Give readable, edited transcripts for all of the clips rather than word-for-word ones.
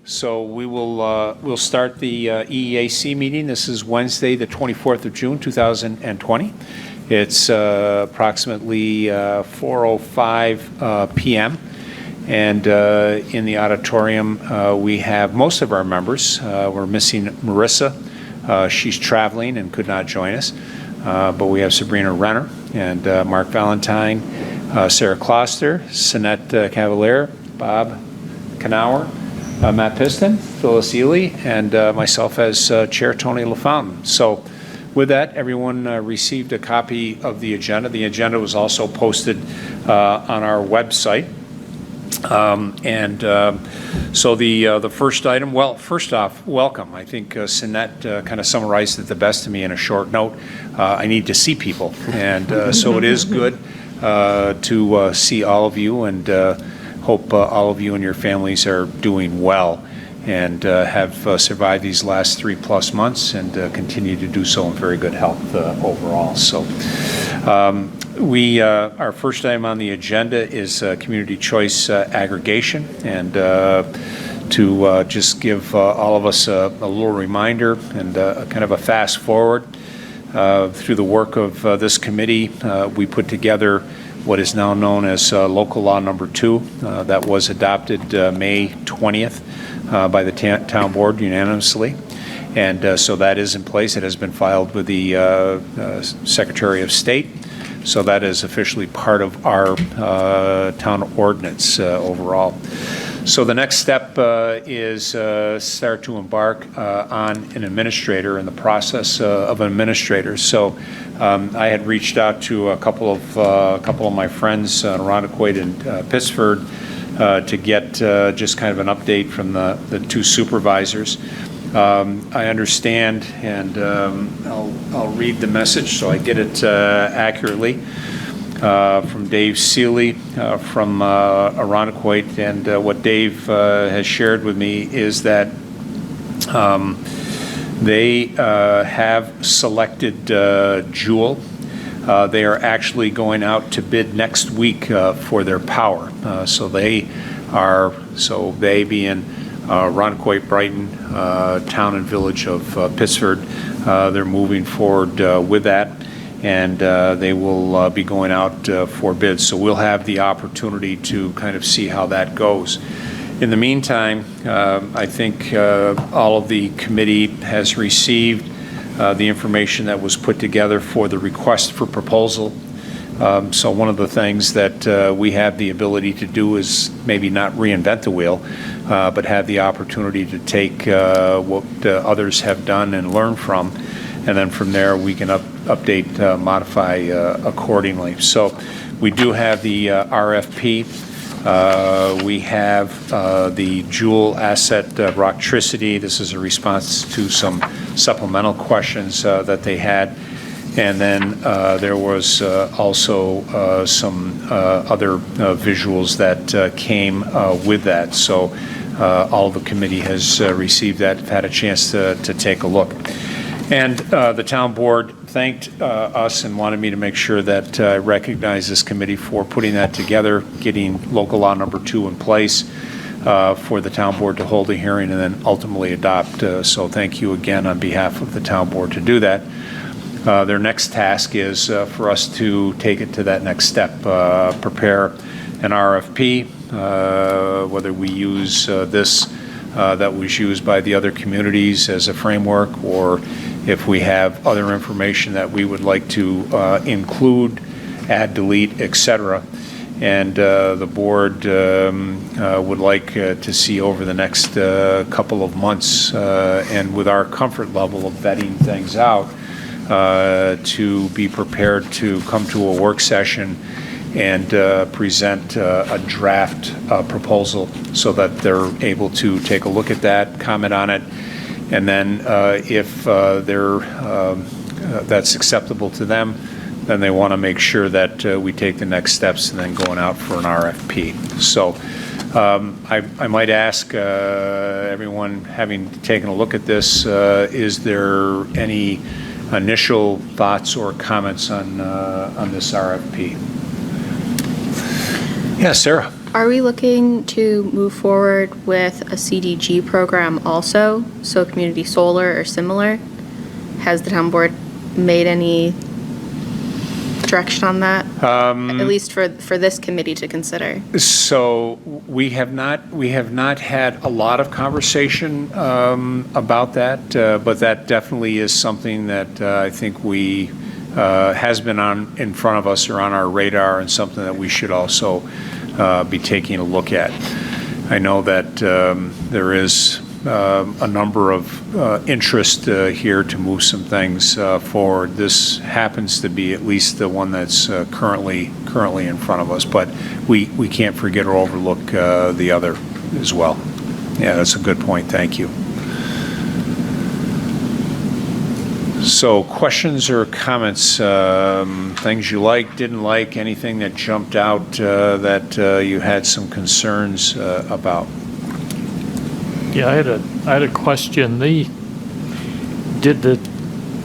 So we'll start the EEAC meeting. This is Wednesday, the 24th of June, 2020. It's approximately 4:05 p.m. And in the auditorium, we have most of our members. We're missing Marissa. She's traveling and could not join us. But we have Sabrina Renner and Mark Valentine, Sarah Kloster, Sinette Cavalier, Bob Knauer, Matt Piston, Phyllis Ely, and myself as Chair Tony LaFountain. So with that, everyone received a copy of the agenda. The agenda was also posted on our website. So the first item, well, first off, welcome. I think Sinette kind of summarized it the best to me in a short note. I need to see people, and so it is good to see all of you, and hope all of you and your families are doing well and have survived these last 3+ months and continue to do so in very good health overall. So our first item on the agenda is Community Choice Aggregation, and to just give all of us a little reminder and kind of a fast forward. Through the work of this committee, we put together what is now known as Local Law Number 2. That was adopted May 20th by the town board unanimously. And so that is in place. It has been filed with the Secretary of State. So that is officially part of our town ordinance overall. So the next step is start to embark on an administrator in the process of an administrator. So I had reached out to a couple of my friends in Irondequoit and Pittsford to get just kind of an update from the two supervisors. I understand, and I'll read the message so I get it accurately. From Dave Seeley from Irondequoit, and what Dave has shared with me is that they have selected Jewel. They are actually going out to bid next week for their power. So they being Irondequoit, Brighton, town and village of Pittsford, they're moving forward with that. And they will be going out for bids. So we'll have the opportunity to kind of see how that goes. In the meantime, I think all of the committee has received the information that was put together for the request for proposal. So one of the things that we have the ability to do is maybe not reinvent the wheel, but have the opportunity to take what others have done and learn from. And then from there we can update, modify accordingly. So we do have the RFP. We have the Jewel Asset Rocktricity. This is a response to some supplemental questions that they had. And then there was also some other visuals that came with that. So all of the committee has received that, had a chance to take a look. And the town board thanked us and wanted me to make sure that I recognize this committee for putting that together, getting Local Law Number 2 in place for the town board to hold a hearing and then ultimately adopt. So thank you again on behalf of the town board to do that. Their next task is for us to take it to that next step, prepare an RFP, whether we use this that was used by the other communities as a framework, or if we have other information that we would like to include, add, delete, etc. And the board would like to see over the next couple of months, and with our comfort level of vetting things out, to be prepared to come to a work session and present a draft proposal so that they're able to take a look at that, comment on it, and then if that's acceptable to them, then they want to make sure that we take the next steps and then going out for an RFP. So I might ask everyone, having taken a look at this, is there any initial thoughts or comments on this RFP? Yeah, Sarah. Are we looking to move forward with a CDG program also, so community solar or similar? Has the town board made any direction on that? At least for this committee to consider. So we have not had a lot of conversation about that, but that definitely is something that I think we has been in front of us or on our radar, and something that we should also be taking a look at. I know that there is a number of interest here to move some things forward. This happens to be at least the one that's currently in front of us, but we can't forget or overlook the other as well. Yeah, that's a good point. Thank you. So questions or comments, things you liked, didn't like, anything that jumped out that you had some concerns about? Yeah, I had a question.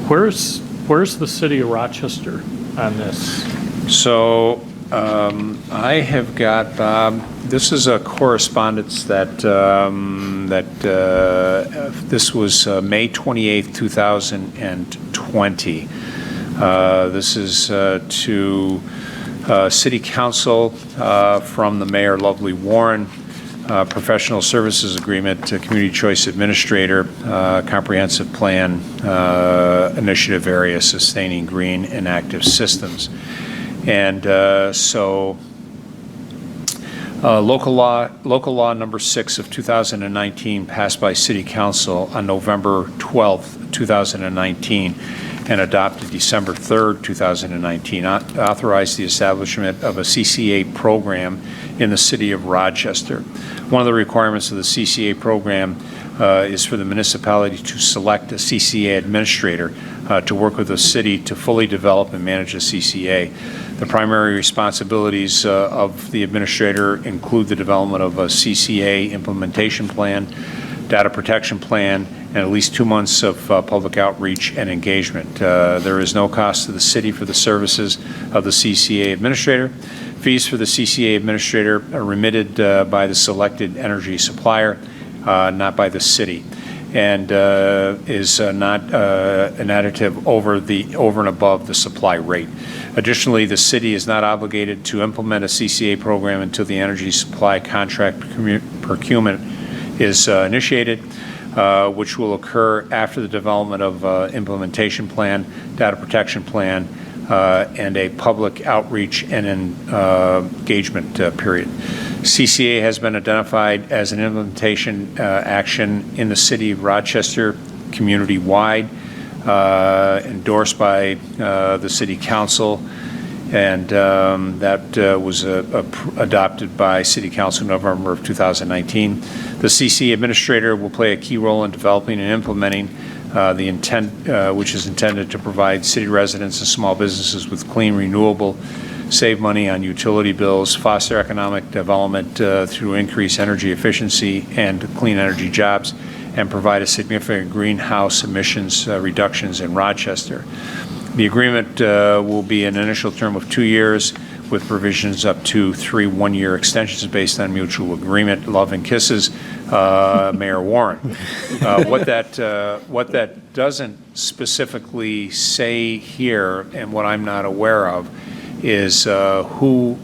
Where's the city of Rochester on this? So I have got, Bob, this is a correspondence that this was May 28th, 2020. This is to City Council from the Mayor Lovely Warren. Professional Services Agreement to Community Choice Administrator, Comprehensive Plan Initiative Area Sustaining Green and Active Systems. And local law number 6 of 2019 passed by City Council on November 12th, 2019 and adopted December 3rd, 2019, authorized the establishment of a CCA program in the city of Rochester. One of the requirements of the CCA program is for the municipality to select a CCA administrator to work with the city to fully develop and manage a CCA. The primary responsibilities of the administrator include the development of a CCA implementation plan, data protection plan, and at least 2 months of public outreach and engagement. There is no cost to the city for the services of the CCA administrator. Fees for the CCA administrator are remitted by the selected energy supplier, not by the city, and is not an additive over and above the supply rate. Additionally, the city is not obligated to implement a CCA program until the energy supply contract procurement is initiated, which will occur after the development of implementation plan, data protection plan, and a public outreach and engagement period. CCA has been identified as an implementation action in the city of Rochester, community-wide, endorsed by the City Council, and that was adopted by City Council in November of 2019. The CCA administrator will play a key role in developing and implementing the intent, which is intended to provide city residents and small businesses with clean, renewable, save money on utility bills, foster economic development through increased energy efficiency and clean energy jobs, and provide a significant greenhouse emissions reductions in Rochester. The agreement will be an initial term of 2 years with provisions up to 3 one-year extensions based on mutual agreement. Love and kisses, Mayor Warren. What that doesn't specifically say here, and what I'm not aware of, is who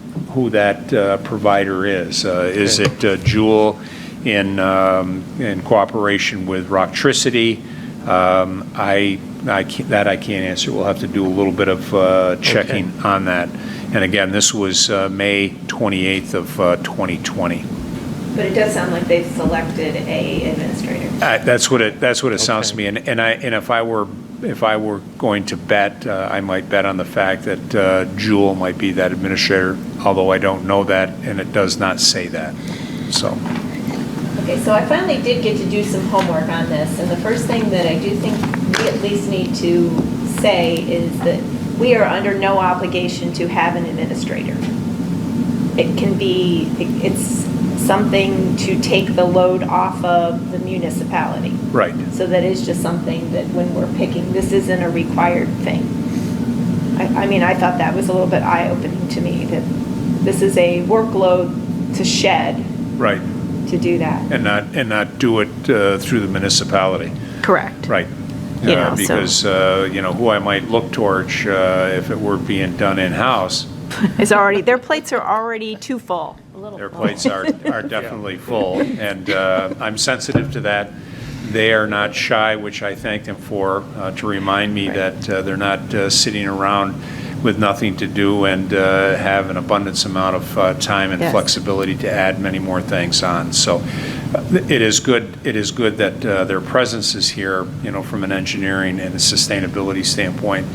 that provider is. Is it Jewel in cooperation with Rocktricity? I can't answer. We'll have to do a little bit of checking on that. And again, this was May 28th of 2020. But it does sound like they've selected a administrator. That's what it sounds to me. And if I were going to bet, I might bet on the fact that Jewel might be that administrator, although I don't know that, and it does not say that. So. Okay, so I finally did get to do some homework on this, and the first thing that I do think we at least need to say is that we are under no obligation to have an administrator. It can be, it's something to take the load off of the municipality. Right. So that is just something that when we're picking, this isn't a required thing. I mean, I thought that was a little bit eye-opening to me, that this is a workload to shed Right. to do that. And not do it through the municipality. Correct. Right. Yeah, so- Because, who I might look towards if it were being done in-house, Their plates are already too full. their plates are definitely full. And I'm sensitive to that. They are not shy, which I thank them for, to remind me that they're not sitting around with nothing to do and have an abundance amount of time and Yes. flexibility to add many more things on. So it is good that their presence is here, from an engineering and a sustainability standpoint.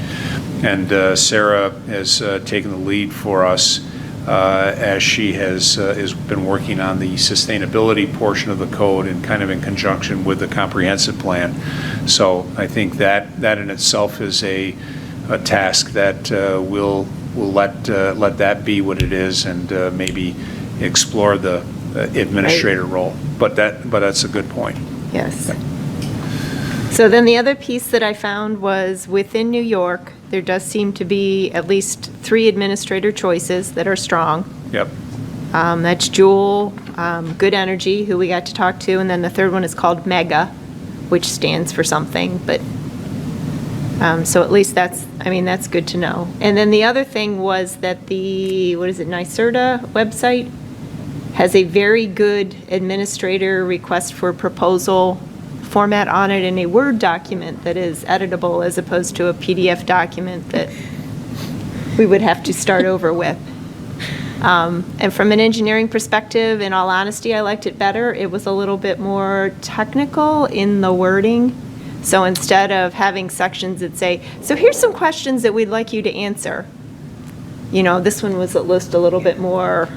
And Sarah has taken the lead for us as she has been working on the sustainability portion of the code and kind of in conjunction with the comprehensive plan. So I think that in itself is a task that we'll let that be what it is, and maybe explore the administrator role. But that's a good point. Yes. So then the other piece that I found was within New York, there does seem to be at least 3 administrator choices that are strong. Yep. That's Jewel, Good Energy, who we got to talk to, and then the third one is called MEGA, which stands for something, but, so at least that's good to know. And then the other thing was that the, NYSERDA website has a very good administrator request for proposal format on it in a Word document that is editable as opposed to a PDF document that we would have to start over with. And from an engineering perspective, in all honesty, I liked it better. It was a little bit more technical in the wording. So instead of having sections that say, so here's some questions that we'd like you to answer, this one was at least a little bit more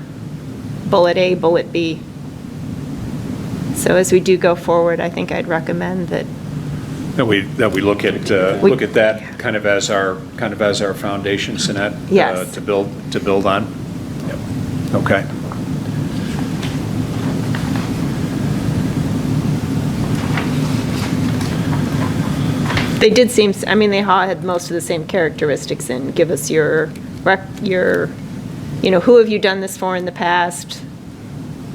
bullet A, bullet B. So as we do go forward, I think I'd recommend that. That we look at that kind of as our foundation, Sinette. Yes. To build on. Yep. Okay. They did seem, they all had most of the same characteristics, and give us your, who have you done this for in the past?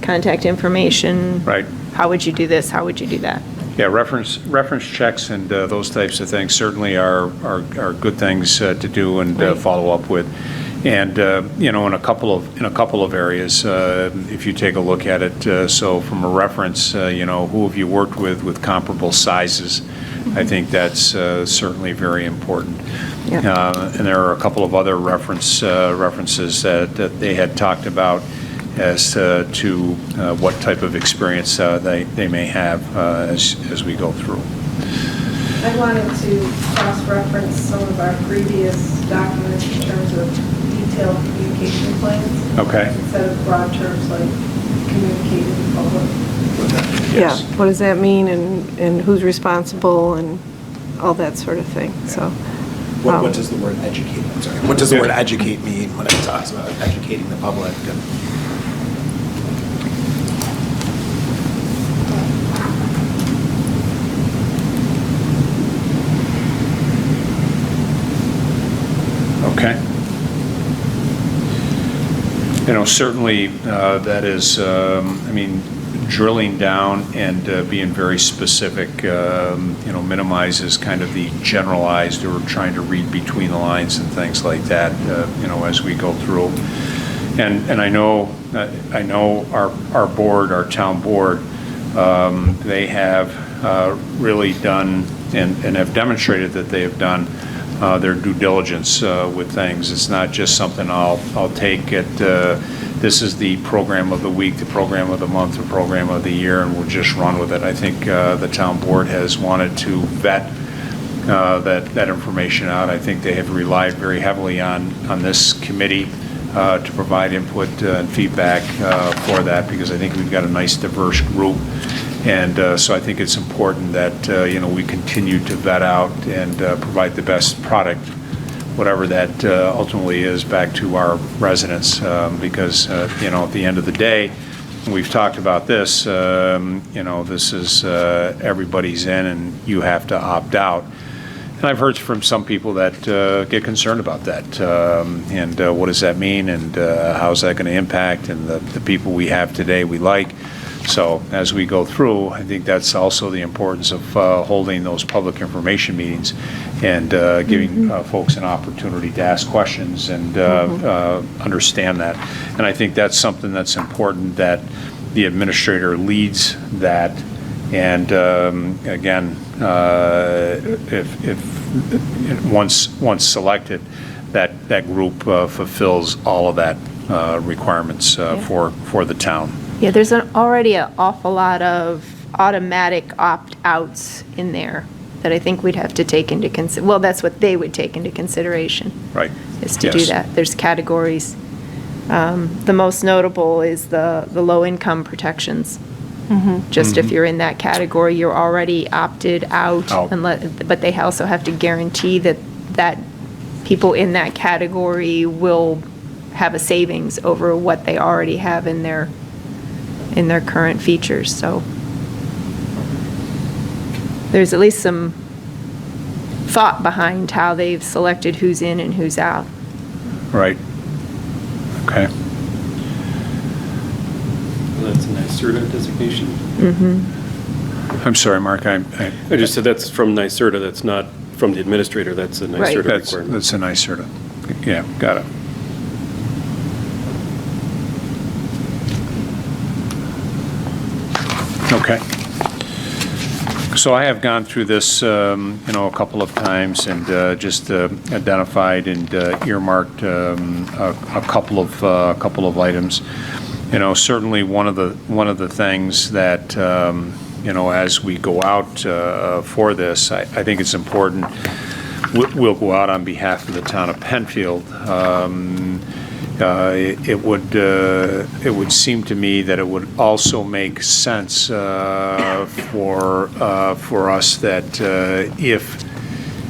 Contact information. Right. How would you do this? How would you do that? Yeah, reference checks and those types of things certainly are good things to do and Right. follow up with. And in a couple of areas, if you take a look at it, so from a reference, who have you worked with comparable sizes? I think that's certainly very important. Yeah. And there are a couple of other references that they had talked about as to what type of experience they may have as we go through. I wanted to cross-reference some of our previous documents in terms of detailed communication plans. Okay. Instead of broad terms like communicating to the public. Yes. Yeah, what does that mean and who's responsible and all that sort of thing, so. What does the word educate, I'm sorry, what does the word educate mean when it talks about educating the public? Okay. Certainly that is, drilling down and being very specific, minimizes kind of the generalized or trying to read between the lines and things like that, as we go through. And I know our board, our town board, they have really done and have demonstrated that they have done their due diligence with things. It's not just something I'll take it. This is the program of the week, the program of the month, the program of the year, and we'll just run with it. I think the town board has wanted to vet that information out. I think they have relied very heavily on this committee to provide input and feedback for that, because I think we've got a nice diverse group. And so I think it's important that, we continue to vet out and provide the best product, whatever that ultimately is, back to our residents. Because, at the end of the day, we've talked about this, this is everybody's in and you have to opt out. And I've heard from some people that get concerned about that, and what does that mean, and how's that going to impact, and the people we have today we like. So as we go through, I think that's also the importance of holding those public information meetings and giving folks an opportunity to ask questions and understand that. And I think that's something that's important, that the administrator leads that. And again, if once selected, that group fulfills all of that requirements for the town. Yeah, there's already an awful lot of automatic opt-outs in there that I think we'd have to take into well, that's what they would take into consideration. Right. Is to do Yes. that. There's categories. The most notable is the low-income protections. Just if you're in that category, you're already opted out. Out. But they also have to guarantee that people in that category will have a savings over what they already have in their current features. So there's at least some thought behind how they've selected who's in and who's out. Right. Okay. That's a NYSERDA designation. I'm sorry, Mark. I just said that's from NYSERDA. That's not from the administrator. That's a NYSERDA requirement. That's a nice sort of. Yeah, got it. Okay. So I have gone through this, a couple of times, and just identified and earmarked a couple of items. Certainly one of the things that as we go out for this, I think it's important. We'll go out on behalf of the town of Penfield. It would seem to me that it would also make sense for us that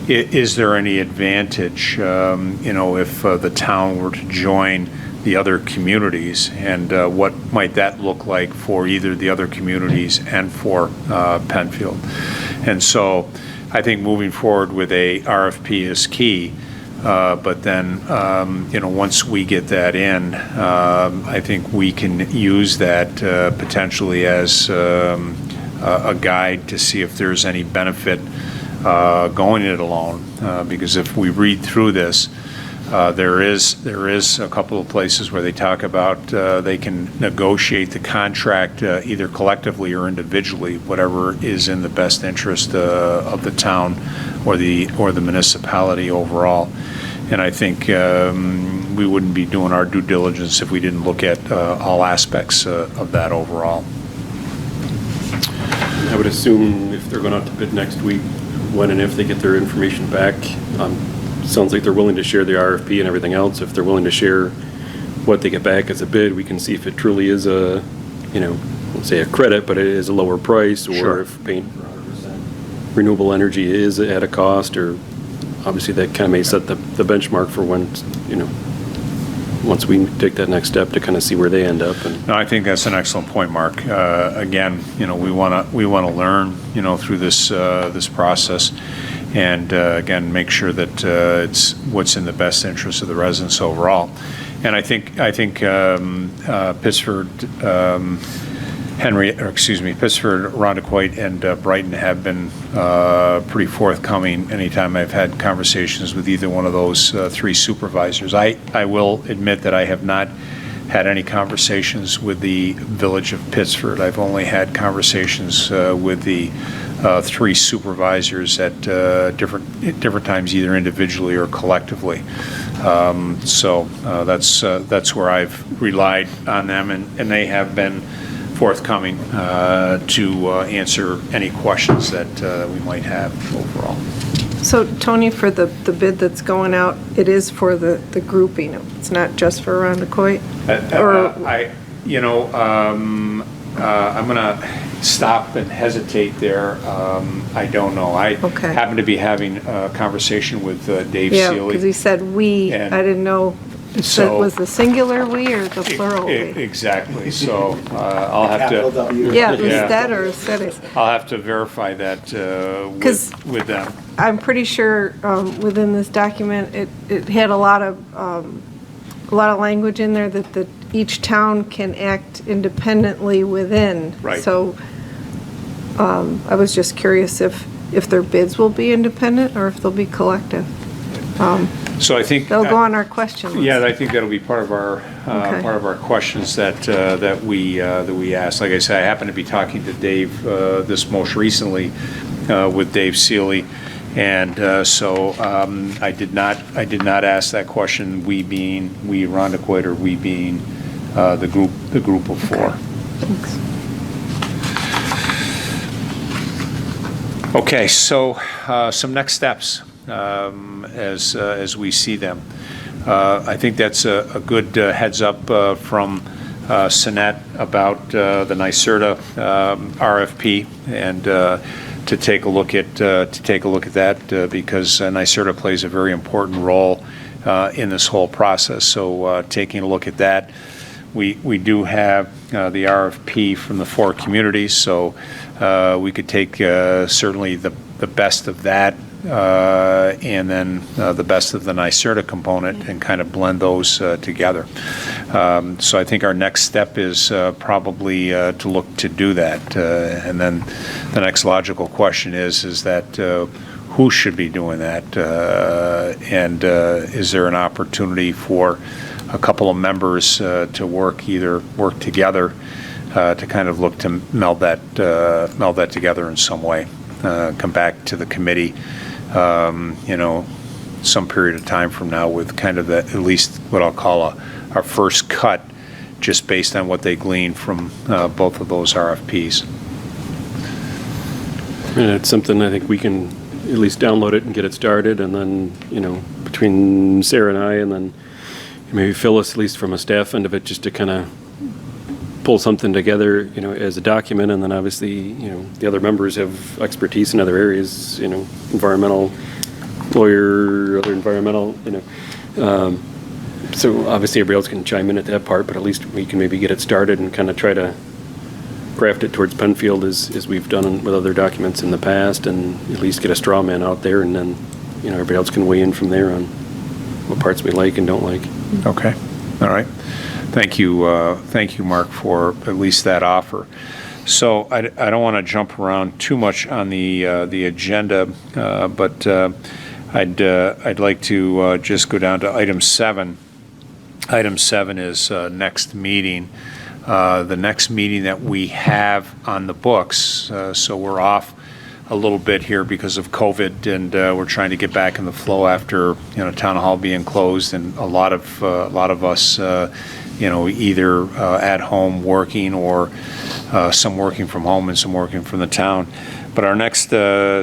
is there any advantage, if the town were to join the other communities, and what might that look like for either the other communities and for Penfield. And so I think moving forward with a RFP is key. But then, once we get that in, I think we can use that potentially as a guide to see if there's any benefit going it alone. Because if we read through this, there is a couple of places where they talk about they can negotiate the contract either collectively or individually, whatever is in the best interest of the town or the municipality overall. And I think we wouldn't be doing our due diligence if we didn't look at all aspects of that overall. I would assume if they're going out to bid next week, when and if they get their information back, sounds like they're willing to share the RFP and everything else. If they're willing to share what they get back as a bid, we can see if it truly is a, let's say a credit, but it is a lower price, or Sure. if paying for 100% renewable energy is at a cost, or obviously that kind of may set the benchmark for when, once we take that next step to kind of see where they end up. And No, I think that's an excellent point, Mark. Again, we want to learn, through this process, and again, make sure that it's what's in the best interest of the residents overall. And I think Pittsford, Pittsford, Rondequoit, and Brighton have been pretty forthcoming anytime I've had conversations with either one of those three supervisors. I will admit that I have not had any conversations with the Village of Pittsford. I've only had conversations with the three supervisors at different times, either individually or collectively. So that's where I've relied on them, and they have been forthcoming to answer any questions that we might have overall. So Tony, for the bid that's going out, it is for the grouping, it's not just for Rondequoit? I'm going to stop and hesitate there. I don't know. I happen to be having a conversation with Dave Yeah, Seeley. because he said we, And- I didn't know So. Was the singular "we" or the plural "we"? Exactly, so I'll have Capital to, W. Yeah, it was Yeah. that or cities. I'll have to verify that 'Cause- with them. I'm pretty sure within this document, it had a lot of language in there that each town can act independently within. Right. So I was just curious if their bids will be independent or if they'll be collective. So I think. They'll go on our question list. Yeah, I think that'll be part of our, Okay. part of our questions that we ask. Like I said, I happened to be talking to Dave this most recently with Dave Seeley, and so I did not ask that question, we Rondequoit, or we being the group of four. Okay, so some next steps as we see them. I think that's a good heads up from Sinette about the NYSERDA RFP, and to take a look at that because NYSERDA plays a very important role in this whole process. So taking a look at that, we do have the RFP from the four communities, so we could take certainly the best of that and then the best of the NYSERDA component and kind of blend those together. So I think our next step is probably to look to do that. And then the next logical question is that who should be doing that? And is there an opportunity for a couple of members to work together to kind of look to meld that together in some way? Come back to the committee, some period of time from now with kind of at least what I'll call our first cut, just based on what they gleaned from both of those RFPs. And it's something I think we can at least download it and get it started, and then, between Sarah and I, and then maybe Phyllis, at least from a staff end of it, just to kind of pull something together, as a document, and then obviously, the other members have expertise in other areas, environmental lawyer, other environmental, so obviously everybody else can chime in at that part, but at least we can maybe get it started and kind of try to craft it towards Penfield as we've done with other documents in the past, and at least get a straw man out there, and then, everybody else can weigh in from there on what parts we like and don't like. Okay, all right. Thank you, Mark, for at least that offer. So I don't want to jump around too much on the agenda, but I'd like to just go down to item 7. Item 7 is next meeting. The next meeting that we have on the books, so we're off a little bit here because of COVID, and we're trying to get back in the flow after town hall being closed, and a lot of us either at home working, or some working from home and some working from the town. But our next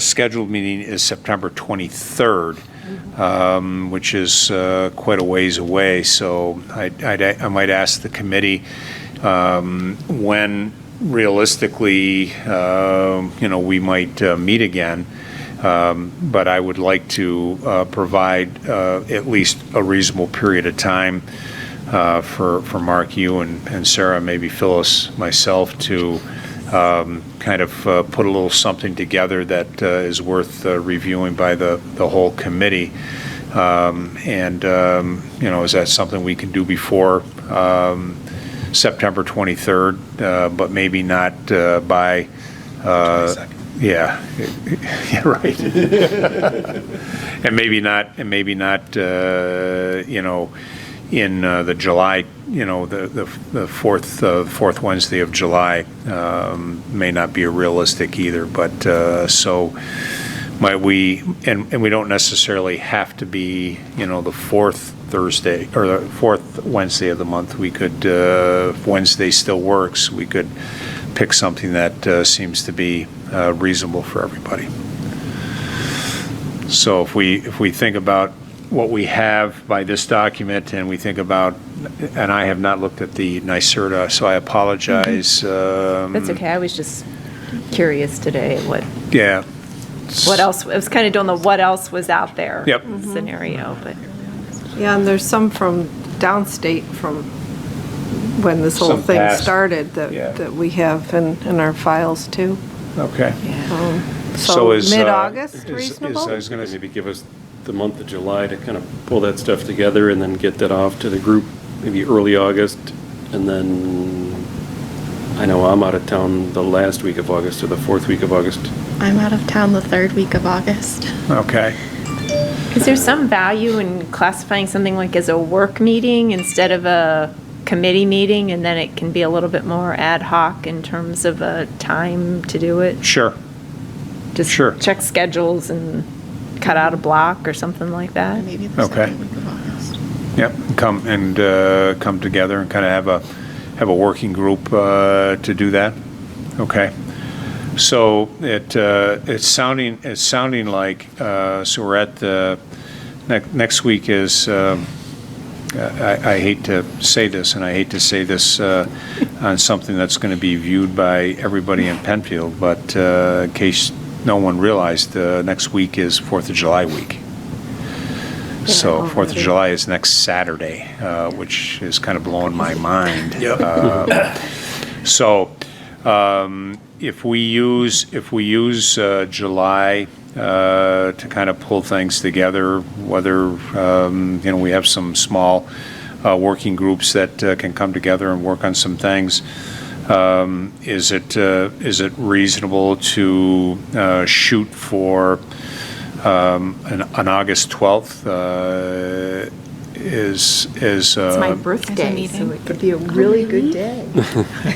scheduled meeting is September 23rd, which is quite a ways away. So I might ask the committee when realistically we might meet again. But I would like to provide at least a reasonable period of time for Mark, you, and Sarah, maybe Phyllis, myself, to kind of put a little something together that is worth reviewing by the whole committee. Is that something we can do before September 23rd, but maybe not by 22nd. Yeah, right. and maybe not, in the July, the fourth Wednesday of July may not be realistic either. But so might we, and we don't necessarily have to be, the fourth Thursday or the fourth Wednesday of the month. We could, if Wednesday still works, we could pick something that seems to be reasonable for everybody. So if we think about what we have by this document, and we think about, and I have not looked at the NYSERDA, so I apologize. That's okay. I was just curious today what else. I was kind of doing the what else was out there Yep. scenario, but Yeah, and there's some from downstate from when this whole Some thing past- started yeah. that we have in our files too. Okay. So is, mid-August is- reasonable? I was gonna, Maybe give us the month of July to kind of pull that stuff together and then get that off to the group, maybe early August. And then, I know I'm out of town the last week of August or the fourth week of August. I'm out of town the 3rd week of August. okay. Is there some value in classifying something like as a work meeting instead of a committee meeting, and then it can be a little bit more ad hoc in terms of a time to do it? Sure. Just Sure. check schedules and cut out a block or something like that? Maybe the Okay. 2nd week of August. Yep, come together and kind of have a working group to do that. Okay. So it's sounding like so we're at the next week is I hate to say this, and I hate to say this on something that's going to be viewed by everybody in Penfield, but in case no one realized, next week is 4th of July week. So 4th of July is next Saturday, which is kind of blowing my mind. Yep. So if we use July to kind of pull things together, whether we have some small working groups that can come together and work on some things. Is it reasonable to shoot for an August 12th? Is It's my birthday, so it could be a really good day.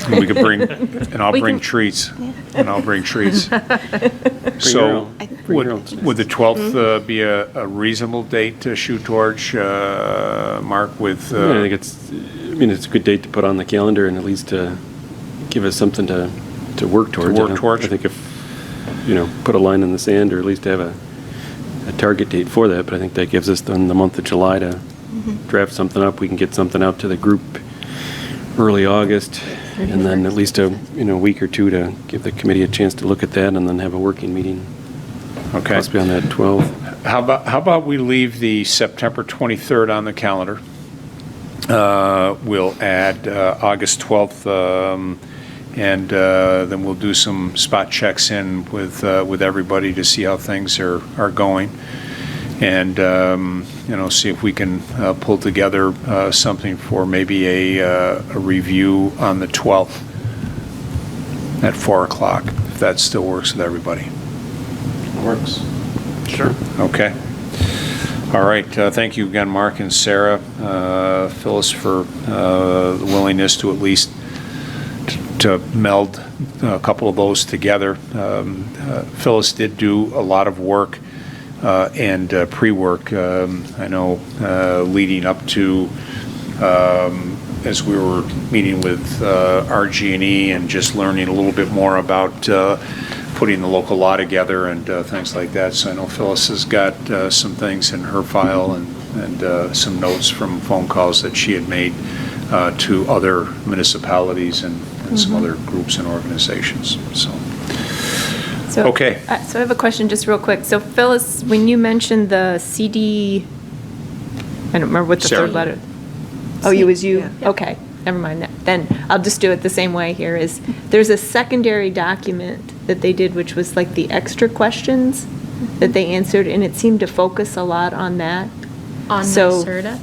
we could bring, and I'll bring treats, and I'll bring treats. So would the 12th be a reasonable date to shoot towards, Mark, with? Yeah, I think it's a good date to put on the calendar and at least to give us something to work towards. I think if, put a line in the sand or at least have a target date for that, but I think that gives us then the month of July to draft something up. We can get something out to the group early August, and then at least a week or two to give the committee a chance to look at that, and then have a working meeting. Okay. Possibly on that 12th. How about we leave the September 23rd on the calendar? We'll add August 12th, and then we'll do some spot checks in with everybody to see how things are going, and see if we can pull together something for maybe a review on the 12th at 4:00, if that still works with everybody. Works. Sure. Okay. All right. Thank you again, Mark and Sarah, Phyllis, for the willingness to at least to meld a couple of those together. Phyllis did do a lot of work and pre-work, I know, leading up to as we were meeting with RG&E and just learning a little bit more about putting the local law together and things like that. So I know Phyllis has got some things in her file and some notes from phone calls that she had made to other municipalities and some other groups and organizations. So, okay. So I have a question just real quick. So Phyllis, when you mentioned the CD, I don't remember what the Sarah. third letter. Oh, it was you? Yeah. Okay, never mind that. Then I'll just do it the same way here is, there's a secondary document that they did, which was like the extra questions that they answered, and it seemed to focus a lot on that. On So- NYSERDA?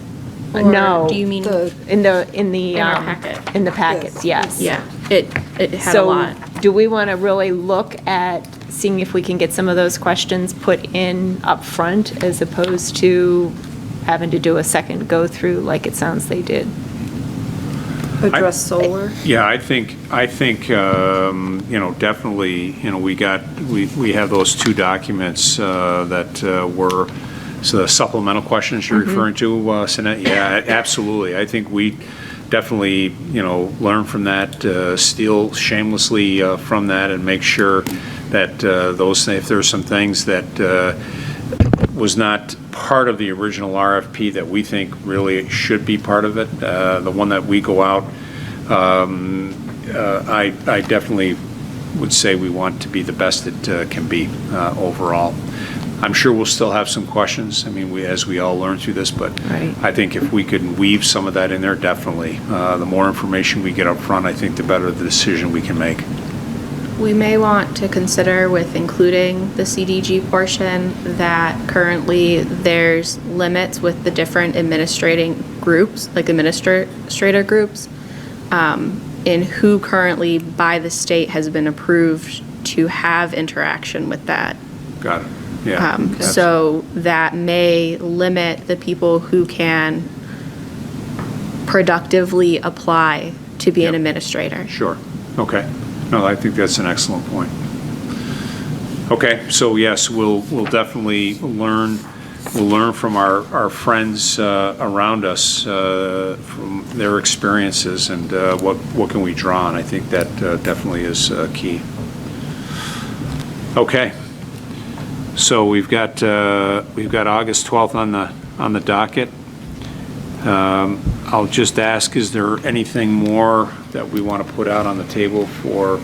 No. Or do you mean? In our packet. In the packets, yes. Yeah, it had a lot. So do we want to really look at seeing if we can get some of those questions put in up front as opposed to having to do a second go-through like it sounds they did? Address solar. Yeah, I think definitely, we have those two documents that were, so the supplemental questions you're referring to, Sanette? Yeah, absolutely. I think we definitely, learn from that, steal shamelessly from that, and make sure that if there's some things that was not part of the original RFP that we think really should be part of it, the one that we go out, I definitely would say we want to be the best it can be overall. I'm sure we'll still have some questions. I mean, as we all learn through this, but Right. I think if we could weave some of that in there, definitely. The more information we get up front, I think the better the decision we can make. We may want to consider with including the CDG portion that currently there's limits with the different administrating groups, like administrator groups, in who currently by the state has been approved to have interaction with that. Got it. Yeah. So that may limit the people who can productively apply to be an Yep. administrator. Sure. Okay. No, I think that's an excellent point. Okay, so yes, we'll definitely learn. We'll learn from our friends around us, from their experiences, and what can we draw on. I think that definitely is key. Okay. So we've got August 12th on the docket. I'll just ask, is there anything more that we want to put out on the table for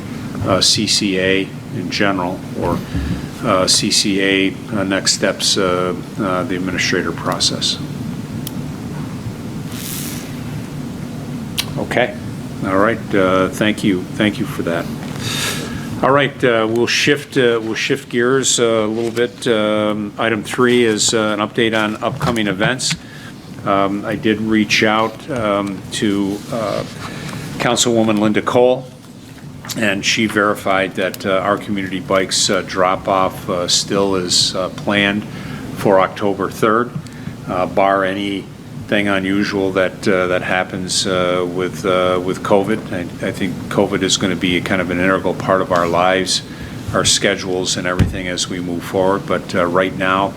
CCA in general, or CCA next steps, the administrator process? Okay. All right. Thank you for that. All right, we'll shift gears a little bit. Item 3 is an update on upcoming events. I did reach out to Councilwoman Linda Cole, and she verified that our community bikes drop-off still is planned for October 3rd, bar anything unusual that happens with COVID. I think COVID is going to be kind of an integral part of our lives, our schedules, and everything as we move forward. But right now,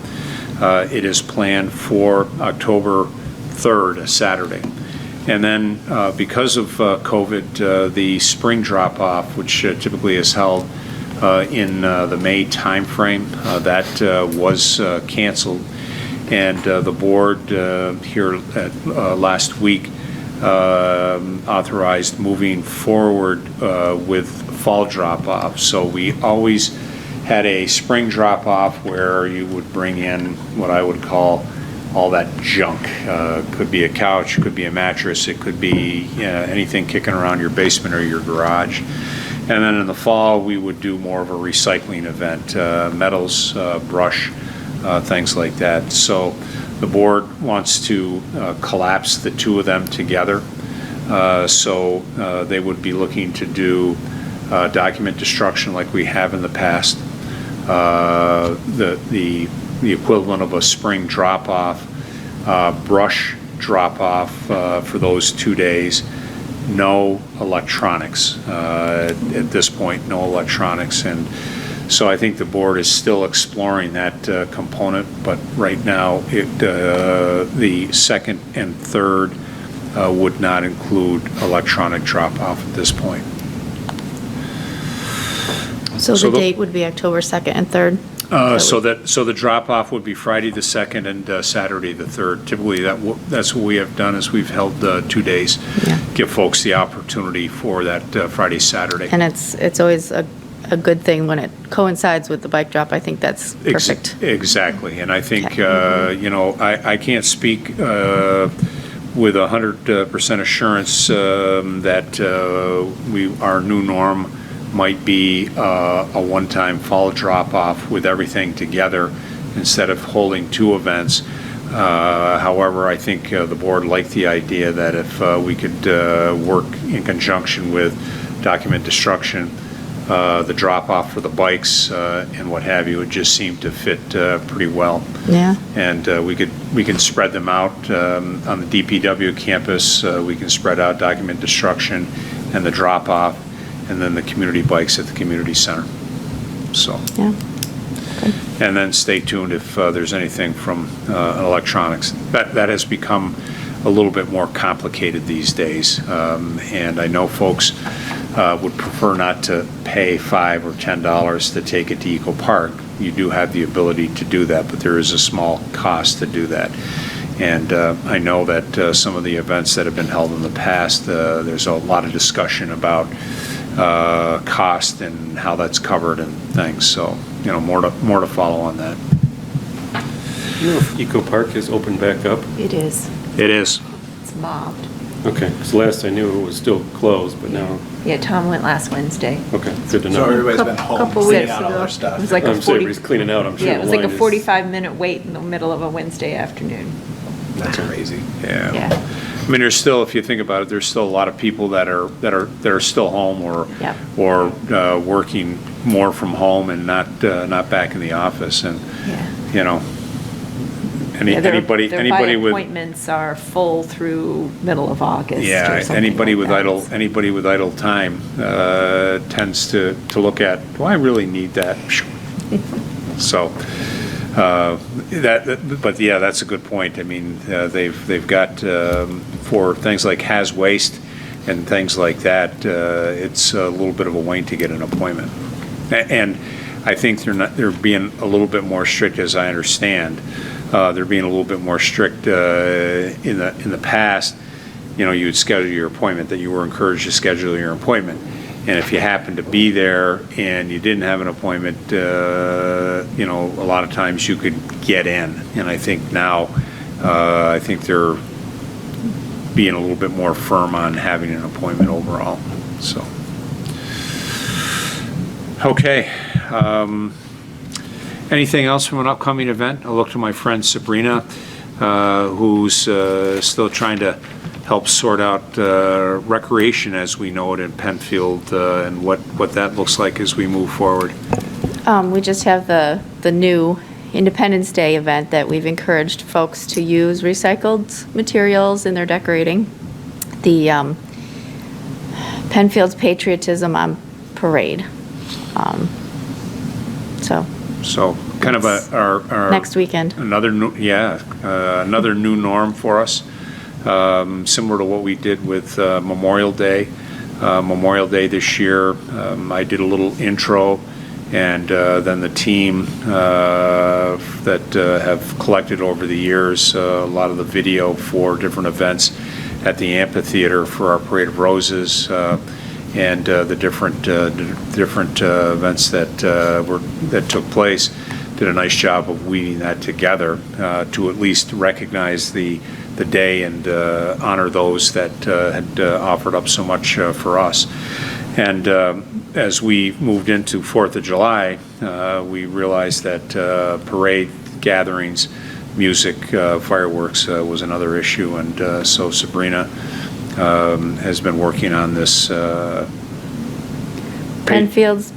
it is planned for October 3rd, a Saturday. And then because of COVID, the spring drop-off, which typically is held in the May timeframe, that was canceled. And the board here last week authorized moving forward with fall drop-off. So we always had a spring drop-off where you would bring in what I would call all that junk. Could be a couch, could be a mattress, it could be anything kicking around your basement or your garage. And then in the fall, we would do more of a recycling event, metals, brush, things like that. So the board wants to collapse the two of them together. So they would be looking to do document destruction like we have in the past. The equivalent of a spring drop-off, brush drop-off for those 2 days. No electronics. At this point, no electronics. And so I think the board is still exploring that component, but right now the second and third would not include electronic drop-off at this point. So the date would be October 2nd and 3rd? So the drop-off would be Friday the 2nd and Saturday the 3rd. Typically, that's what we have done, is we've held 2 days. Yeah. Give folks the opportunity for that Friday, Saturday. And it's always a good thing when it coincides with the bike drop. I think that's perfect. Exactly. And I think, Okay. I can't speak with 100% assurance that our new norm might be a one-time fall drop-off with everything together instead of holding 2 events. However, I think the board liked the idea that if we could work in conjunction with document destruction, the drop-off for the bikes and what have you, it just seemed to fit pretty well. Yeah. And we can spread them out on the DPW campus. We can spread out document destruction and the drop-off, and then the community bikes at the community center. So. Yeah. And then stay tuned if there's anything from electronics. That has become a little bit more complicated these days, and I know folks would prefer not to pay $5 or $10 to take it to Eco Park. You do have the ability to do that, but there is a small cost to do that. And I know that some of the events that have been held in the past, there's a lot of discussion about cost and how that's covered and things. So, more to follow on that. You know if Eco Park is open back up? It is. It is. It's mobbed. Okay, because last I knew it was still closed, but now, Yeah, Tom went last Wednesday. okay, good to So know. everybody's been home Couple cleaning weeks out all ago. their stuff. It was like a I'm saying 40 everybody's cleaning out, I'm sure Yeah, the it was like a line is- 45-minute wait in the middle of a Wednesday afternoon. That's crazy. Yeah. Yeah. I mean, there's still, if you think about it, there's still a lot of people that are still home Yep. or working more from home and not back in the office. And, Yeah. you know, Yeah, their anybody by with, appointments are full through middle of August or yeah, something anybody like with that. anybody with idle time tends to look at, do I really need that? So, but yeah, that's a good point. I mean, they've got, for things like has waste and things like that, it's a little bit of a wait to get an appointment. And I think they're being a little bit more strict, as I understand. They're being a little bit more strict in the past. You know, you would schedule your appointment, that you were encouraged to schedule your appointment. And if you happened to be there and you didn't have an appointment, you know, a lot of times you could get in. And I think now, I think they're being a little bit more firm on having an appointment overall, so. Okay. Anything else from an upcoming event? I'll look to my friend Sabrina, who's still trying to help sort out recreation as we know it in Penfield, and what that looks like as we move forward. We just have the new Independence Day event that we've encouraged folks to use recycled materials in their decorating. The Penfield's Patriotism on Parade. So kind of our Next weekend. another new norm for us, similar to what we did with Memorial Day. Memorial Day this year, I did a little intro, and then the team that have collected over the years a lot of the video for different events at the amphitheater for our Parade of Roses, and the different events that took place, did a nice job of weaving that together to at least recognize the day and honor those that had offered up so much for us. And as we moved into 4th of July, we realized that parade gatherings, music, fireworks was another issue, and so Sabrina has been working on this. Penfield's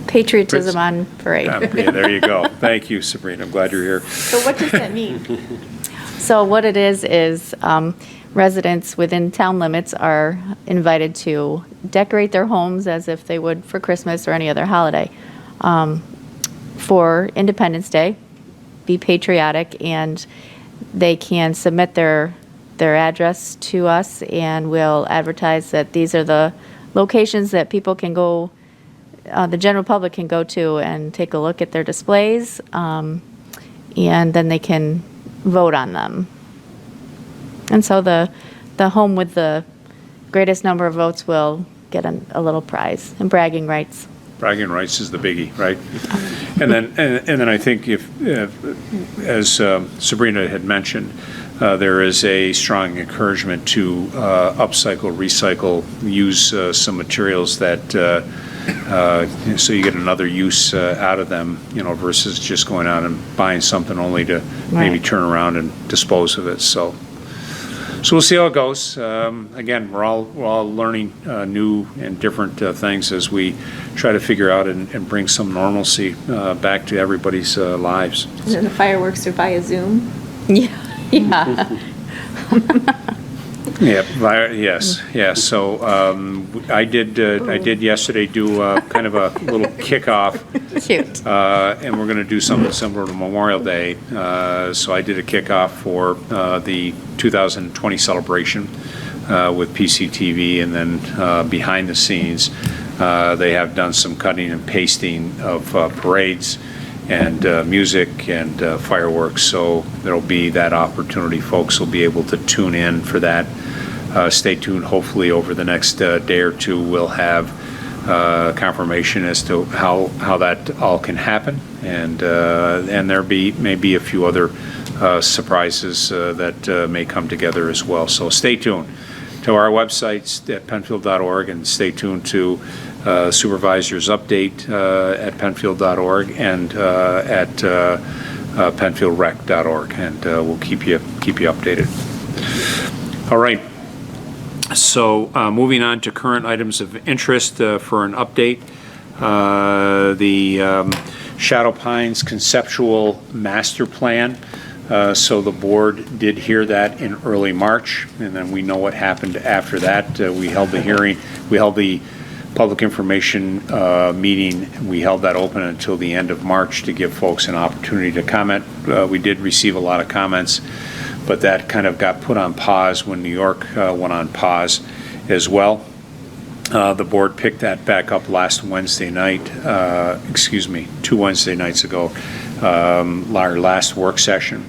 Patriotism on Parade. Yeah, there you go. Thank you, Sabrina. I'm glad you're here. So what does that mean? So what it is residents within town limits are invited to decorate their homes as if they would for Christmas or any other holiday. For Independence Day, be patriotic, and they can submit their address to us, and we'll advertise that these are the locations that people can go, the general public can go to and take a look at their displays, and then they can vote on them. And so the home with the greatest number of votes will get a little prize and bragging rights. Bragging rights is the biggie, right? And then I think as Sabrina had mentioned, there is a strong encouragement to upcycle, recycle, use some materials that so you get another use out of them, versus just going out and buying something only to maybe turn around and dispose of it. So we'll see how it goes. Again, we're all learning new and different things as we try to figure out and bring some normalcy back to everybody's lives. And then the fireworks are via Zoom? Yeah. Yeah. So I did yesterday do kind of a little kickoff. Cute. And we're going to do something similar to Memorial Day. So I did a kickoff for the 2020 celebration with PCTV, and then behind the scenes, they have done some cutting and pasting of parades and music and fireworks. So there'll be that opportunity. Folks will be able to tune in for that. Stay tuned. Hopefully over the next day or two, we'll have confirmation as to how that all can happen, and there maybe a few other surprises that may come together as well. So stay tuned to our websites at penfield.org, and stay tuned to Supervisor's Update at penfield.org and at penfieldrec.org, and we'll keep you updated. All right. So moving on to current items of interest for an update. The Shadow Pines Conceptual Master Plan. So the board did hear that in early March, and then we know what happened after that. We held the hearing, we held the public information meeting. We held that open until the end of March to give folks an opportunity to comment. We did receive a lot of comments, but that kind of got put on pause when New York went on pause as well. The board picked that back up last Wednesday night, 2 Wednesday nights ago, our last work session.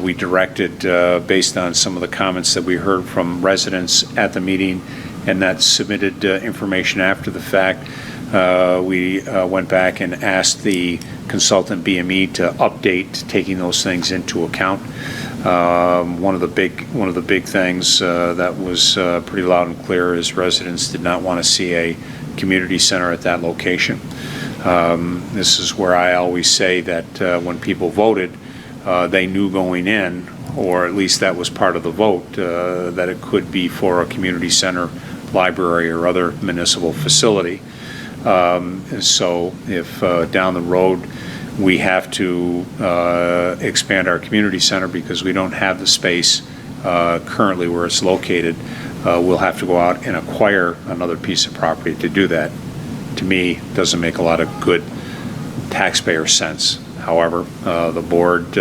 We directed, based on some of the comments that we heard from residents at the meeting and that submitted information after the fact, we went back and asked the consultant BME to update, taking those things into account. One of the big things that was pretty loud and clear is residents did not want to see a community center at that location. This is where I always say that when people voted, they knew going in, or at least that was part of the vote, that it could be for a community center, library, or other municipal facility. So if down the road we have to expand our community center because we don't have the space currently where it's located, we'll have to go out and acquire another piece of property to do that. To me, doesn't make a lot of good taxpayer sense. However, the board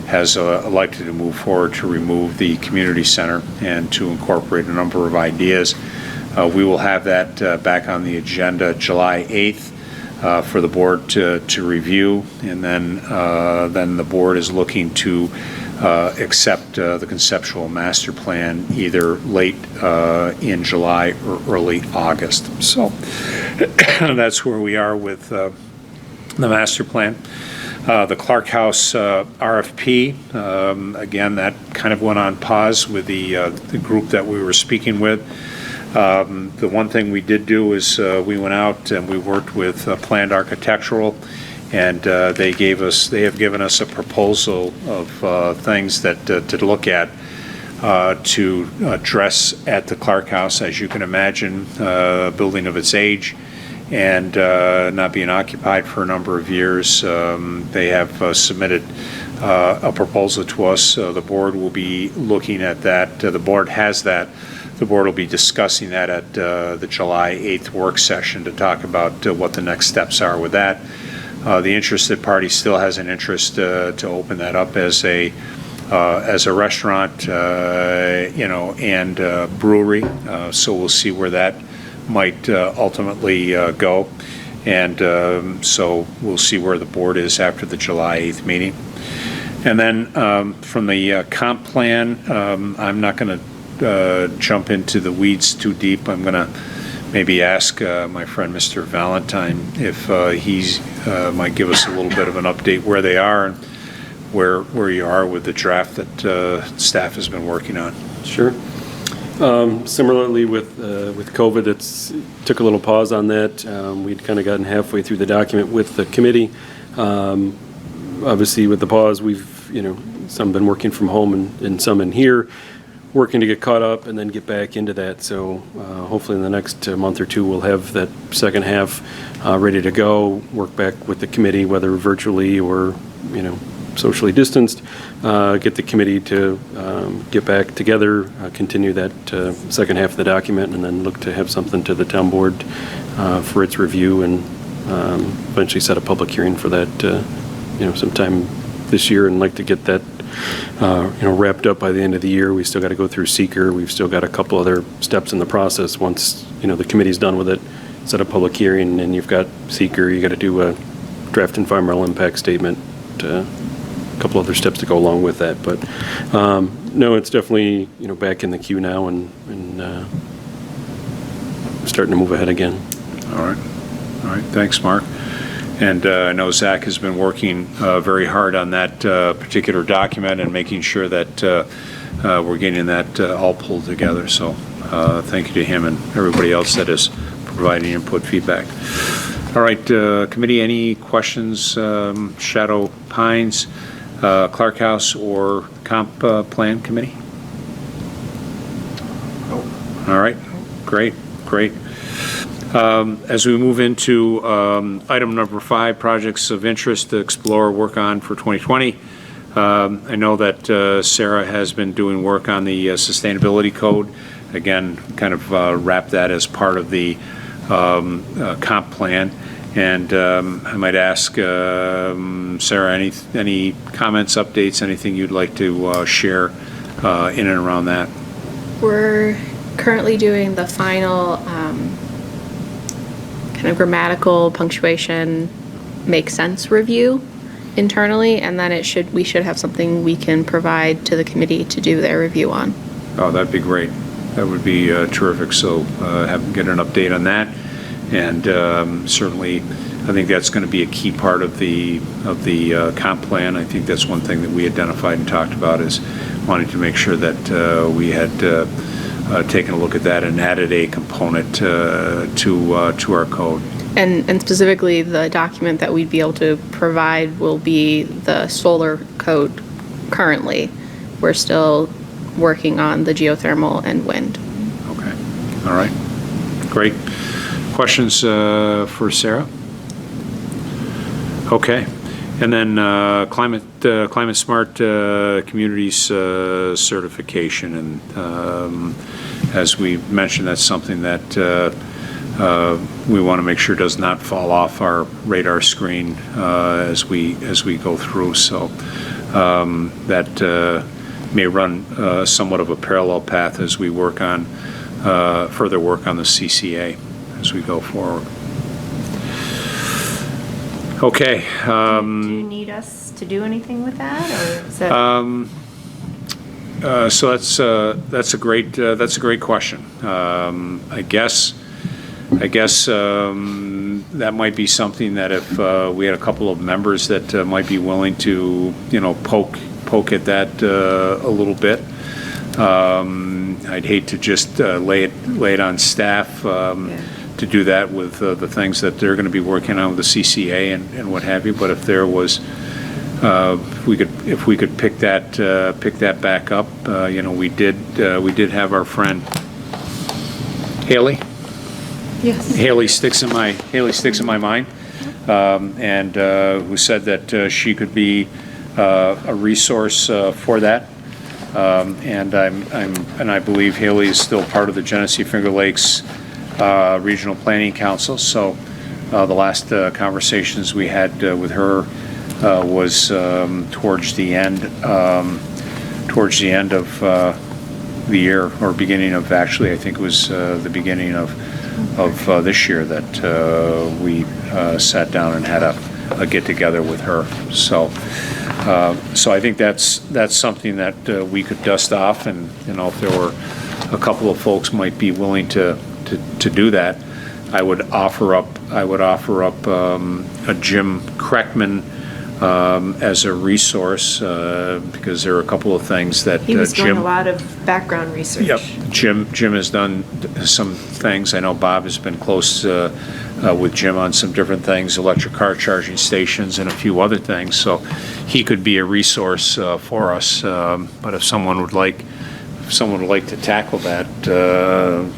has elected to move forward to remove the community center and to incorporate a number of ideas. We will have that back on the agenda July 8th for the board to review, and then the board is looking to accept the conceptual master plan either late in July or early August. So that's where we are with the master plan. The Clark House RFP, again, that kind of went on pause with the group that we were speaking with. The one thing we did do is we went out and we worked with Planned Architectural, and they have given us a proposal of things that to look at to address at the Clark House. As you can imagine, a building of its age and not being occupied for a number of years, they have submitted a proposal to us. The board will be looking at that. The board has that. The board will be discussing that at the July 8th work session to talk about what the next steps are with that. The interested party still has an interest to open that up as a restaurant, and brewery. So we'll see where that might ultimately go, and so we'll see where the board is after the July 8th meeting. And then from the comp plan, I'm not going to jump into the weeds too deep. I'm going to maybe ask my friend Mr. Valentine if he might give us a little bit of an update where they are and where you are with the draft that staff has been working on. Sure. Similarly with COVID, it took a little pause on that. We'd kind of gotten halfway through the document with the committee. Obviously, with the pause, we've some been working from home and some in here, working to get caught up and then get back into that. So hopefully in the next month or two, we'll have that second half ready to go. Work back with the committee, whether virtually or socially distanced, get the committee to get back together, continue that second half of the document, and then look to have something to the town board for its review, and eventually set a public hearing for that sometime this year, and like to get that wrapped up by the end of the year. We still got to go through seeker. We've still got a couple other steps in the process. Once the committee's done with it, set a public hearing, and you've got seeker. You got to do a draft environmental impact statement. A couple other steps to go along with that, but no, it's definitely back in the queue now, and starting to move ahead again. All right. Thanks, Mark. And I know Zach has been working very hard on that particular document and making sure that we're getting that all pulled together. So thank you to him and everybody else that is providing input feedback. All right, committee, any questions? Shadow Pines, Clark House, or Comp Plan Committee? All right, great. As we move into item number 5, projects of interest to explore, work on for 2020. I know that Sarah has been doing work on the sustainability code. Again, kind of wrap that as part of the comp plan. And I might ask Sarah, any comments, updates, anything you'd like to share in and around that? We're currently doing the final kind of grammatical, punctuation, make sense review internally, and then we should have something we can provide to the committee to do their review on. Oh, that'd be great. That would be terrific. So get an update on that, and certainly, I think that's going to be a key part of the comp plan. I think that's one thing that we identified and talked about, is wanting to make sure that we had taken a look at that and added a component to our code. And specifically, the document that we'd be able to provide will be the solar code currently. We're still working on the geothermal and wind. Okay. All right. Great. Questions for Sarah? Okay. And then climate smart communities certification, and as we mentioned, that's something that we want to make sure does not fall off our radar screen as we go through. So that may run somewhat of a parallel path as we work on further work on the CCA as we go forward. Okay. Do you need us to do anything with that, or is that? So that's a great question. I guess that might be something that if we had a couple of members that might be willing to, poke at that a little bit. I'd hate to just lay it on staff. To do that with the things that they're going to be working on with the CCA and what have you. But if there was, if we could pick that back up, we did have our friend Haley. Yes. Haley sticks in my mind, and who said that she could be a resource for that. And I believe Haley is still part of the Genesee Finger Lakes Regional Planning Council. So the last conversations we had with her was towards the end of the year, or beginning of, actually I think it was the beginning of this year that we sat down and had a get together with her. So I think that's something that we could dust off, and if there were a couple of folks might be willing to do that, I would offer up a Jim Kreckman as a resource, because there are a couple of things that He was doing Jim, a lot of background research. Yep, Jim has done some things. I know Bob has been close with Jim on some different things, electric car charging stations and a few other things. So he could be a resource for us. But if someone would like to tackle that,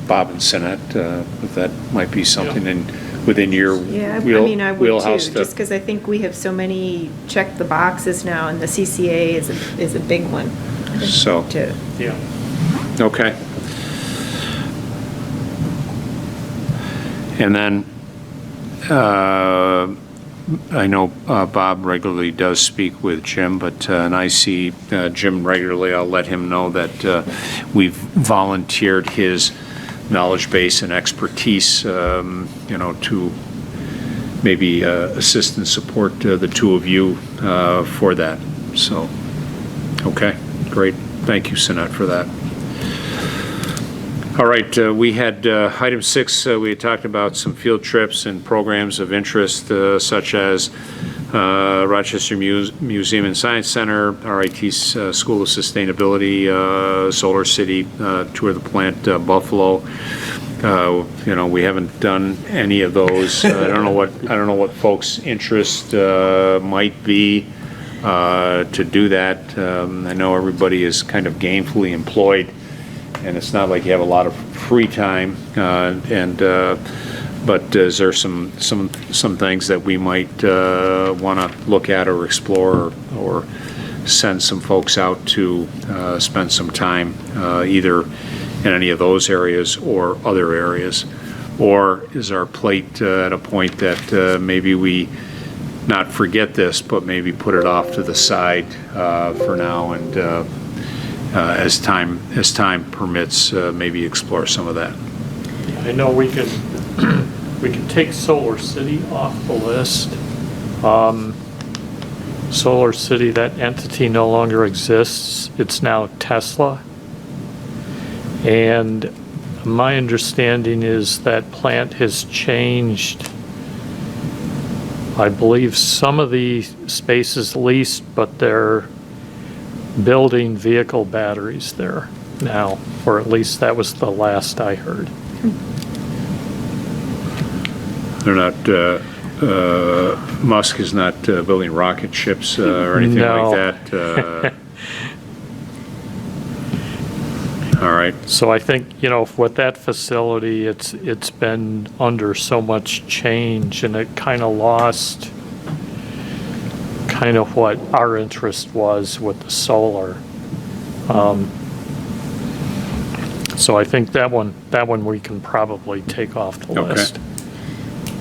Bob and Sinette, if that might be something within your I would wheelhouse. too, just because I think we have so many check the boxes now, and the CCA is a big one. So, To Yeah. okay. And then, I know Bob regularly does speak with Jim, but, and I see Jim regularly. I'll let him know that we've volunteered his knowledge base and expertise, to maybe assist and support the two of you for that. So, okay, great. Thank you, Sinette, for that. All right, we had item 6, we had talked about some field trips and programs of interest such as Rochester Museum and Science Center, RIT's School of Sustainability, Solar City, tour the plant, Buffalo. We haven't done any of those. I don't know what folks' interest might be to do that. I know everybody is kind of gainfully employed, and it's not like you have a lot of free time. But is there some things that we might want to look at or explore, or send some folks out to spend some time either in any of those areas or other areas? Or is our plate at a point that maybe we not forget this, but maybe put it off to the side for now, and as time permits, maybe explore some of that? I know we can take Solar City off the list. Solar City, that entity no longer exists. It's now Tesla. And my understanding is that plant has changed. I believe some of the space is leased, but they're building vehicle batteries there now, or at least that was the last I heard. They're not, Musk is not building rocket ships or anything No. like that? All right. So I think, with that facility, it's been under so much change, and it kind of lost kind of what our interest was with the solar. So I think that one we can probably take off the Okay. list.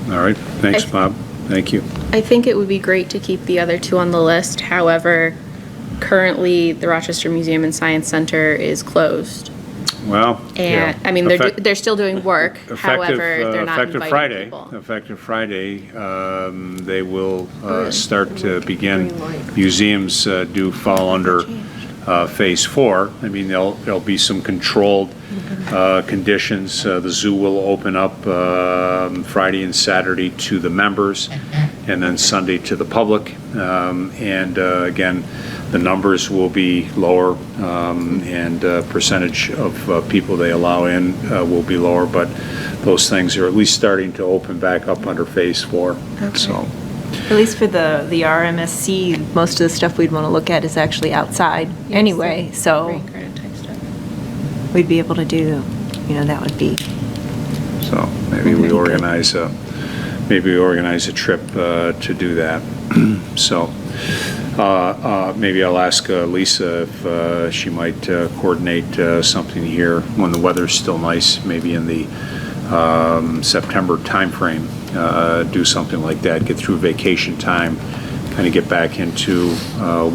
All right. Thanks, Bob. Thank you. I think it would be great to keep the other 2 on the list. However, currently, the Rochester Museum and Science Center is closed. Well, And, I mean, they're still doing work, however, they're not effective inviting Friday. people. Effective Friday, they will start to begin. Museums do fall under Phase 4. I mean, there'll be some controlled conditions. The zoo will open up Friday and Saturday to the members, and then Sunday to the public. And again, the numbers will be lower, and percentage of people they allow in will be lower, but those things are at least starting to open back up under Phase 4. So, At least for the RMSC, most of the stuff we'd want to look at is actually outside anyway, so Rain garden type stuff. we'd be able to do, that would be. so maybe we organize a trip to do that. So maybe I'll ask Lisa if she might coordinate something here when the weather's still nice, maybe in the September timeframe. Do something like that, get through vacation time, kind of get back into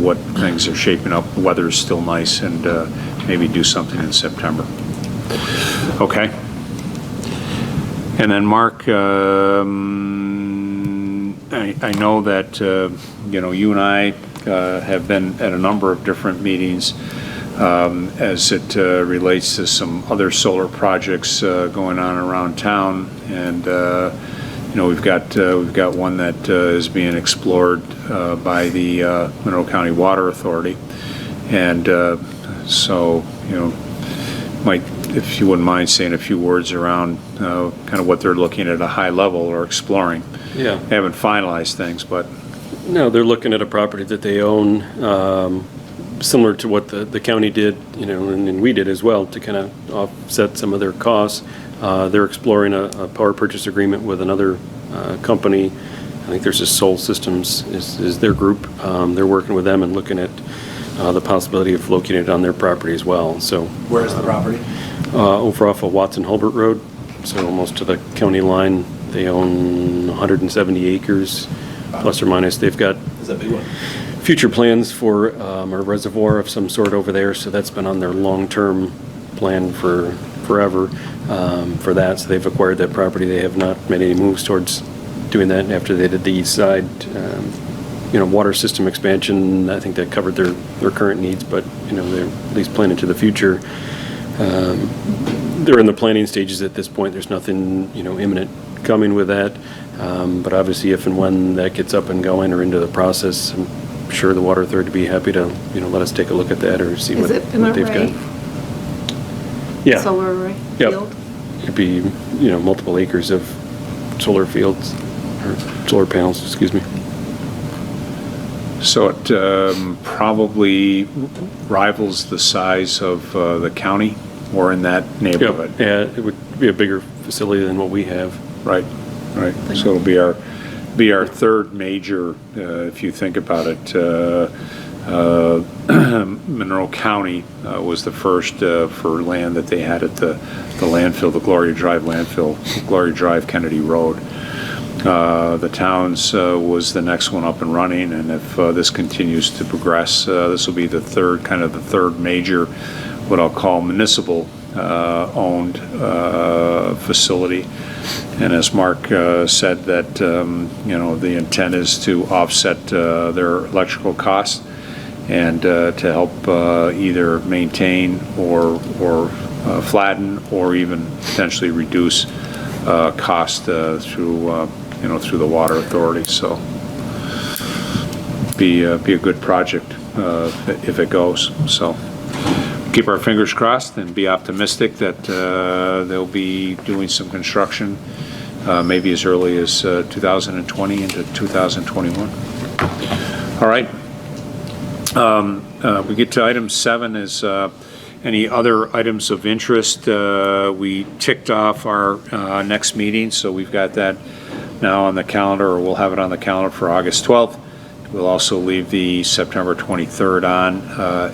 what things are shaping up. The weather is still nice, and maybe do something in September. Okay. And then Mark, I know that you and I have been at a number of different meetings as it relates to some other solar projects going on around town, and we've got one that is being explored by the Monroe County Water Authority, and so might, if you wouldn't mind saying a few words around kind of what they're looking at a high level or exploring. Yeah. They haven't finalized things, but No, they're looking at a property that they own, similar to what the county did, and we did as well, to kind of offset some of their costs. They're exploring a power purchase agreement with another company. I think there's a Sol Systems is their group. They're working with them and looking at the possibility of locating it on their property as well. So Where is the property? over off of Watson-Hulbert Road, so almost to the county line. They own 170 acres, plus or minus. They've got Is that a big one? future plans for a reservoir of some sort over there, so that's been on their long-term plan for forever for that. So they've acquired that property. They have not made any moves towards doing that after they did the east side. Water system expansion, I think that covered their current needs, but they're at least planning to the future. they're in the planning stages at this point. There's nothing, imminent coming with that. But obviously, if and when that gets up and going or into the process, I'm sure the Water Authority would be happy to, let us take a look at that or see Is what it an they've got. array? Yeah. Solar array Yep. field? It'd be, multiple acres of solar fields, or solar panels, excuse me. So it probably rivals the size of the county, or in that neighborhood. Yeah, it would be a bigger facility than what we have. Right, right. So it'll be our third major, if you think about it. Monroe County was the first for land that they had at the landfill, the Gloria Drive landfill, Gloria Drive Kennedy Road. The Towns was the next one up and running, and if this continues to progress, this will be the third major, what I'll call municipal owned facility. And as Mark said, that the intent is to offset their electrical costs and to help either maintain or flatten or even potentially reduce cost through the Water Authority. So be a good project if it goes. So keep our fingers crossed and be optimistic that they'll be doing some construction maybe as early as 2020 into 2021. All right. We get to item 7 is any other items of interest. We ticked off our next meeting, so we've got that now on the calendar, or we'll have it on the calendar for August 12th. We'll also leave the September 23rd on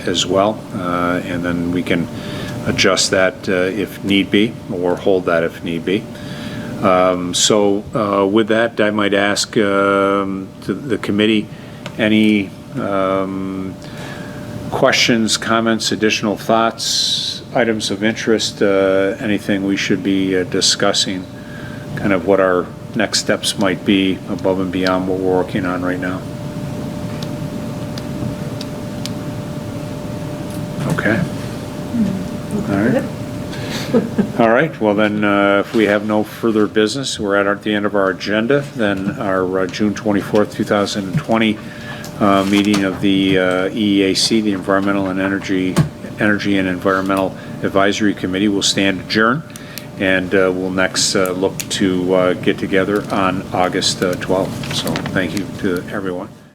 as well, and then we can adjust that if need be, or hold that if need be. So with that, I might ask to the committee any questions, comments, additional thoughts, items of interest, anything we should be discussing, kind of what our next steps might be above and beyond what we're working on right now. Okay. All right. All right. Well, then, if we have no further business, we're at the end of our agenda. Then our June 24th, 2020 meeting of the EEAC, the Environmental and Energy and Environmental Advisory Committee, will stand adjourned, and we'll next look to get together on August 12th. So thank you to everyone.